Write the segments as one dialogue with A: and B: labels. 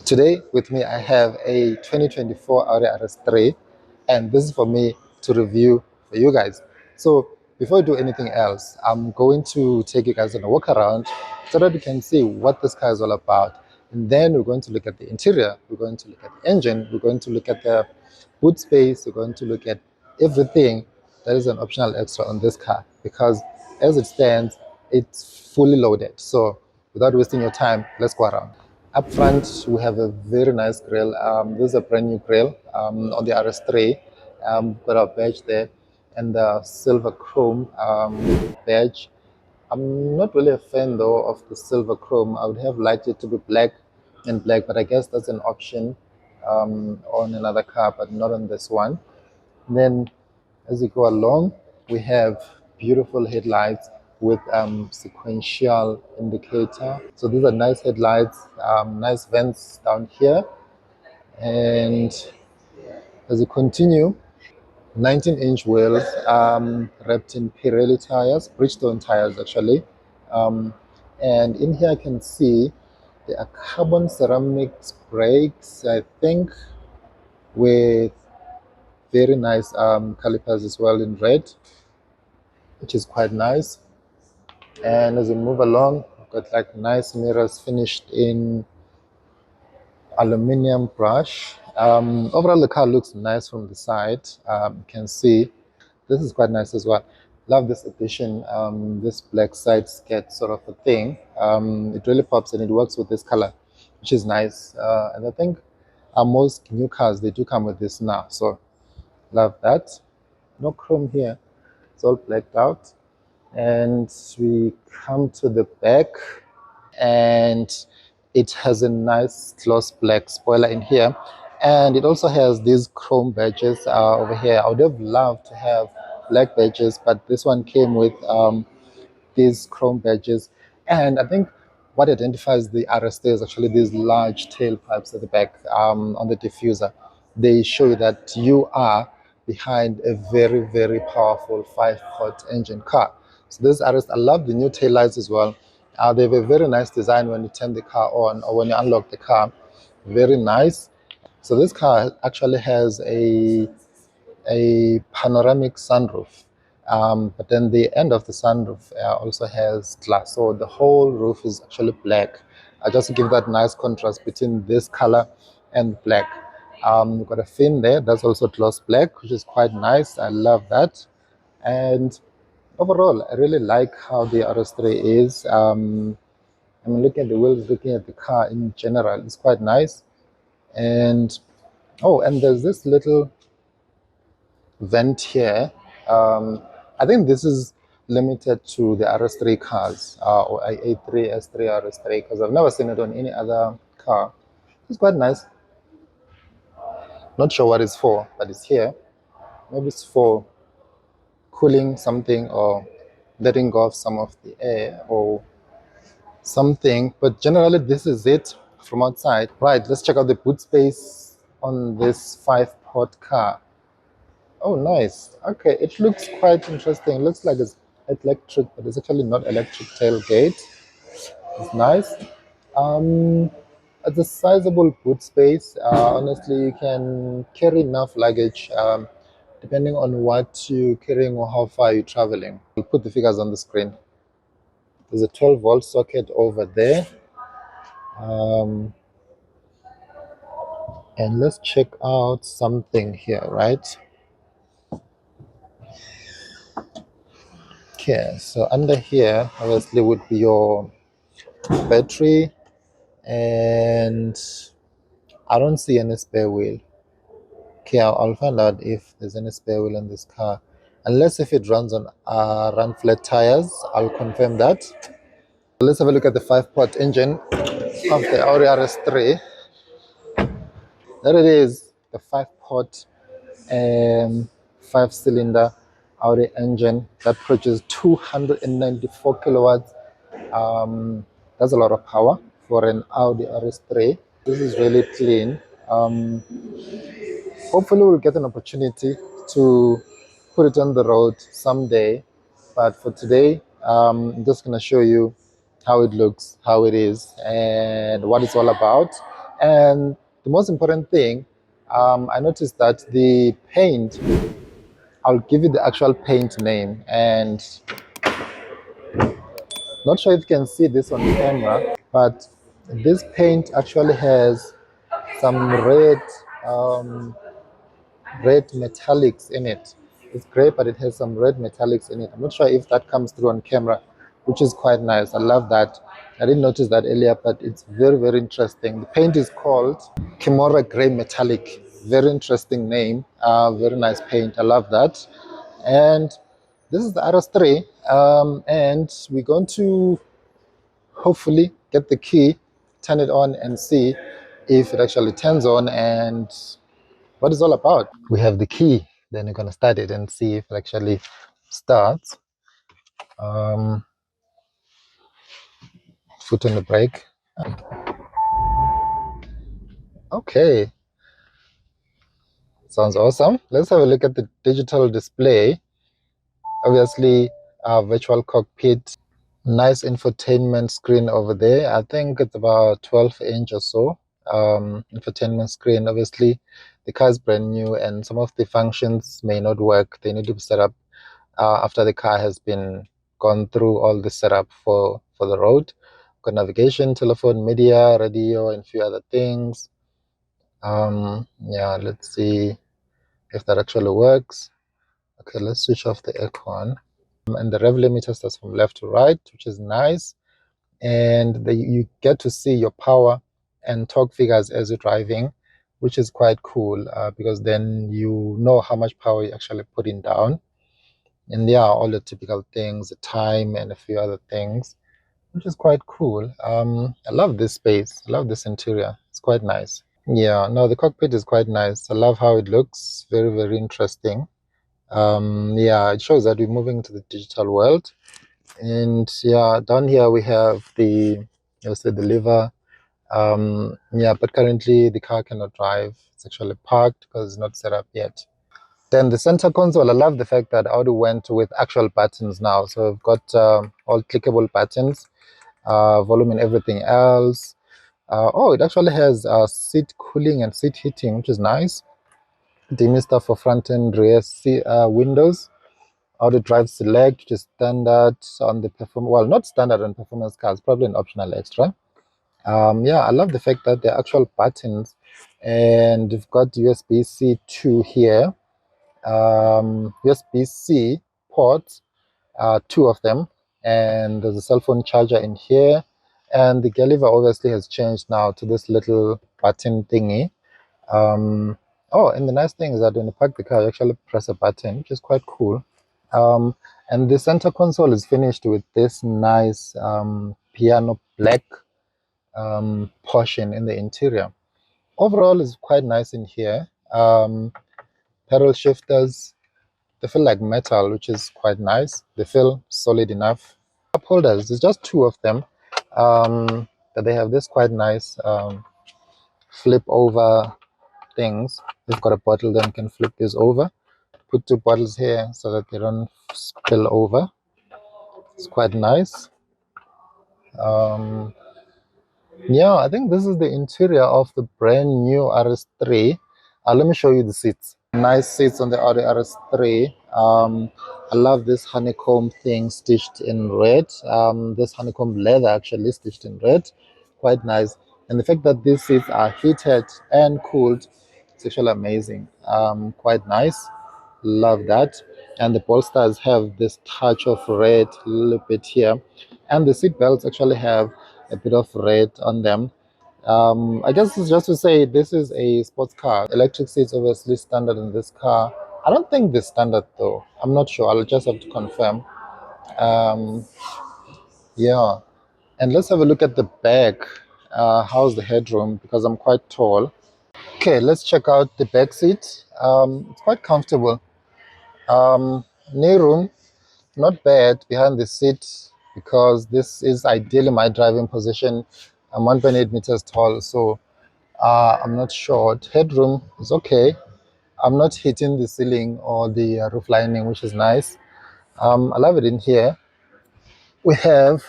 A: Today with me I have a 2024 Audi RS3, and this is for me to review for you guys. So before I do anything else, I'm going to take you guys on a walk around so that you can see what this car is all about. And then we're going to look at the interior, we're going to look at the engine, we're going to look at the boot space, we're going to look at everything that is an optional extra on this car, because as it stands, it's fully loaded. So without wasting your time, let's go around. Up front, we have a very nice grille. This is a brand new grille on the RS3. Got our badge there and the silver chrome badge. I'm not really a fan though of the silver chrome. I would have liked it to be black and black, but I guess that's an option on another car, but not on this one. And then as we go along, we have beautiful headlights with sequential indicator. So these are nice headlights, nice vents down here. And as we continue, 19-inch wheels, wrapped in Pirelli tires, Bridgestone tires actually. And in here I can see there are carbon ceramics brakes, I think, with very nice calipers as well in red, which is quite nice. And as we move along, we've got like nice mirrors finished in aluminium brush. Overall the car looks nice from the side. You can see this is quite nice as well. Love this addition, this black side skirt sort of a thing. It really pops and it works with this color, which is nice. And I think most new cars, they do come with this now, so love that. No chrome here, it's all blacked out. And we come to the back, and it has a nice gloss black spoiler in here, and it also has these chrome badges over here. I would have loved to have black badges, but this one came with these chrome badges. And I think what identifies the RS3 is actually these large tailpipes at the back on the diffuser. They show you that you are behind a very, very powerful 5-pot engine car. So this RS, I love the new taillights as well. They have a very nice design when you turn the car on or when you unlock the car. Very nice. So this car actually has a panoramic sunroof, but then the end of the sunroof also has glass, so the whole roof is actually black, just to give that nice contrast between this color and black. We've got a fin there that's also gloss black, which is quite nice. I love that. And overall I really like how the RS3 is. I mean, looking at the wheels, looking at the car in general, it's quite nice. And oh, and there's this little vent here. I think this is limited to the RS3 cars, or A3, S3, RS3, because I've never seen it on any other car. It's quite nice. Not sure what it's for, but it's here. Maybe it's for cooling something or letting go of some of the air or something. But generally, this is it from outside. Right, let's check out the boot space on this 5-pot car. Oh, nice. Okay, it looks quite interesting. It looks like it's electric, but it's actually not electric tailgate. It's nice. It's a sizable boot space. Honestly, you can carry enough luggage depending on what you're carrying or how far you're traveling. I'll put the figures on the screen. There's a 12-volt socket over there. And let's check out something here, right? Okay, so under here obviously would be your battery, and I don't see any spare wheel. Okay, I'll find out if there's any spare wheel in this car, unless if it runs on run flat tires. I'll confirm that. Let's have a look at the 5-pot engine of the Audi RS3. There it is, the 5-pot 5-cylinder Audi engine that produces 294 kilowatts. That's a lot of power for an Audi RS3. This is really clean. Hopefully we'll get an opportunity to put it on the road someday, but for today I'm just going to show you how it looks, how it is, and what it's all about. And the most important thing, I noticed that the paint, I'll give you the actual paint name, and not sure if you can see this on camera, but this paint actually has some um, red metallics in it. It's gray, but it has some red metallics in it. I'm not sure if that comes through on camera, which is quite nice. I love that. I didn't notice that earlier, but it's very, very interesting. The paint is called Kimura Gray Metallic. Very interesting name. Very nice paint. I love that. And this is the RS3, and we're going to hopefully get the key, turn it on, and see if it actually turns on and what it's all about. We have the key, then we're going to start it and see if it actually starts. Foot on the brake. Okay, sounds awesome. Let's have a look at the digital display. Obviously, virtual cockpit. Nice infotainment screen over there. I think it's about 12-inch or so. Infotainment screen. Obviously, the car is brand new and some of the functions may not work. They need to be set up after the car has been gone through all the setup for the road. Got navigation, telephone, media, radio, and a few other things. Yeah, let's see if that actually works. Okay, let's switch off the aircon. And the rev limiter starts from left to right, which is nice. And you get to see your power and torque figures as you're driving, which is quite cool because then you know how much power you're actually putting down. And yeah, all the typical things, the time and a few other things, which is quite cool. I love this space. I love this interior. It's quite nice. Yeah, no, the cockpit is quite nice. I love how it looks. Very, very interesting. Yeah, it shows that we're moving to the digital world. And yeah, down here we have the lever. Yeah, but currently the car cannot drive. It's actually parked because it's not set up yet. Then the center console, I love the fact that Audi went with actual buttons now. So we've got all clickable buttons, volume and everything else. Oh, it actually has seat cooling and seat heating, which is nice. Demister for front and rear windows. Auto drive select, which is standard on the well, not standard on performance cars, probably an optional extra. Yeah, I love the fact that they're actual buttons, and you've got USB-C 2 here, USB-C ports, two of them, and there's a cell phone charger in here, and the gear lever obviously has changed now to this little button thingy. Oh, and the nice thing is that when you park the car, you actually press a button, which is quite cool. And the center console is finished with this nice piano black portion in the interior. Overall, it's quite nice in here. Pedal shifters, they feel like metal, which is quite nice. They feel solid enough. Cup holders, there's just two of them, but they have this quite nice flip over things. If you've got a bottle, then you can flip this over. Put two bottles here so that they don't spill over. It's quite nice. Yeah, I think this is the interior of the brand new RS3. Let me show you the seats. Nice seats on the Audi RS3. I love this honeycomb thing stitched in red. This honeycomb leather actually stitched in red. Quite nice. And the fact that these seats are heated and cooled, it's actually amazing. Quite nice. Love that. And the bolsters have this touch of red a little bit here. And the seat belts actually have a bit of red on them. I guess it's just to say this is a sports car. Electric seats obviously standard in this car. I don't think they're standard though. I'm not sure. I'll just have to confirm. Yeah. And let's have a look at the back. How's the headroom? Because I'm quite tall. Okay, let's check out the back seat. It's quite comfortable. Knee room, not bad behind the seat because this is ideally my driving position. I'm 1.8 meters tall, so I'm not short. Headroom is okay. I'm not hitting the ceiling or the roof lining, which is nice. I love it in here. We have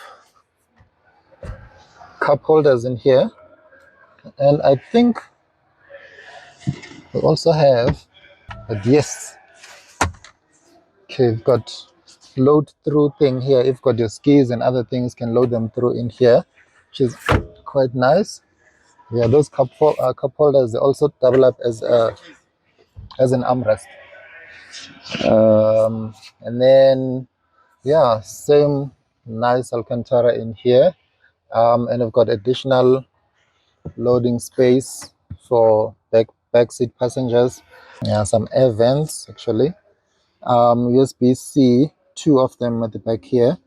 A: cup holders in here. And I think we also have a yes. Okay, you've got load through thing here. You've got your skis and other things, can load them through in here, which is quite nice. Yeah, those cup holders, they also double up as an armrest. And then yeah, same nice Alcantara in here. And I've got additional loading space for back seat passengers. Yeah, some air vents actually. USB-C, two of them at the back here,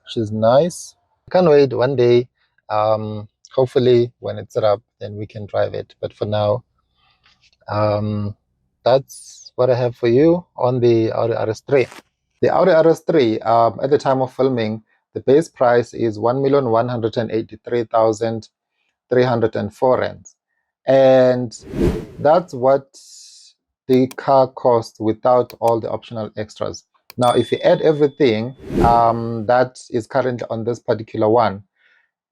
A: which is nice. I can't wait one day. Hopefully when it's set up, then we can drive it. But for now, that's what I have for you on the Audi RS3. The Audi RS3, at the time of filming, the base price is 1,183,304 rands. And that's what the car costs without all the optional extras. Now, if you add everything that is currently on this particular one,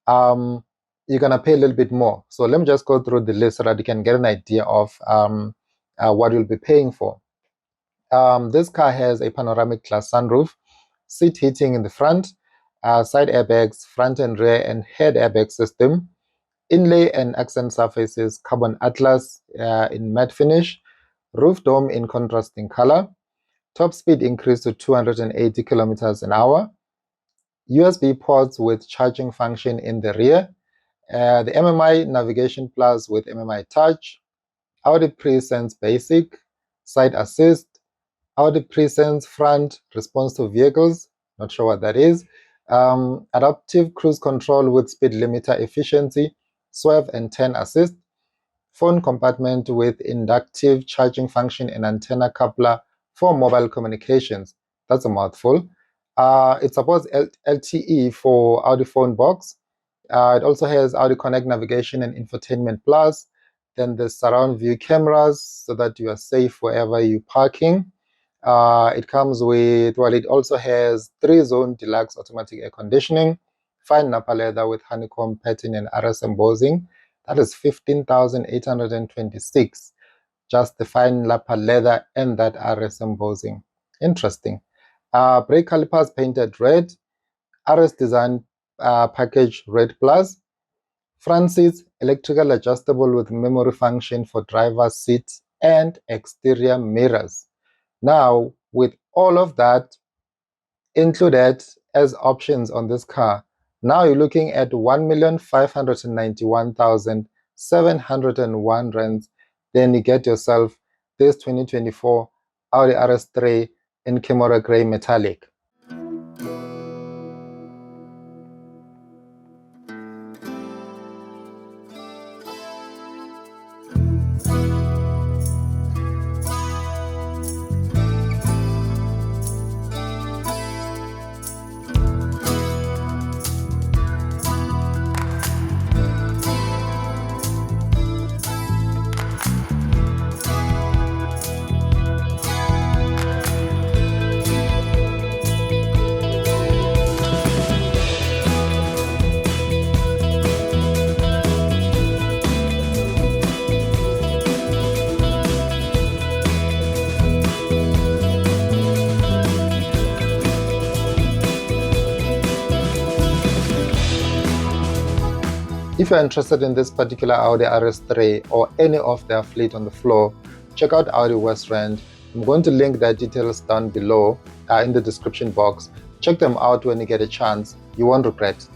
A: you're going to pay a little bit more. So let me just go through the list so that you can get an idea of what you'll be paying for. This car has a panoramic glass sunroof, seat heating in the front, side airbags, front and rear and head airbag system, inlay and accent surfaces, carbon atlas in matte finish, roof dome in contrasting color, top speed increase to 280 kilometers an hour, USB ports with charging function in the rear, the MMI Navigation Plus with MMI Touch, Audi Presence Basic, Side Assist, Audi Presence Front Response to Vehicles, not sure what that is, Adaptive Cruise Control with Speed Limiter Efficiency, Swerve and Turn Assist, phone compartment with inductive charging function and antenna coupler for mobile communications. That's a mouthful. It supports LTE for Audi Phone Box. It also has Audi Connect Navigation and Infotainment Plus. Then the surround view cameras so that you are safe wherever you're parking. It comes with, well, it also has 3-zone deluxe automatic air conditioning, fine Napa leather with honeycomb pattern and RS embossing. That is 15,826. Just the fine Napa leather and that RS embossing. Interesting. Brake calipers painted red. RS design package red plus. Front seats electrical adjustable with memory function for driver's seat and exterior mirrors. Now, with all of that included as options on this car, now you're looking at 1,591,701 rands. Then you get yourself this 2024 Audi RS3 in Kimura Grey Metallic. If you're interested in this particular Audi RS3 or any of their fleet on the floor, check out Audi West Rand. I'm going to link their details down below in the description box. Check them out when you get a chance. You won't regret it.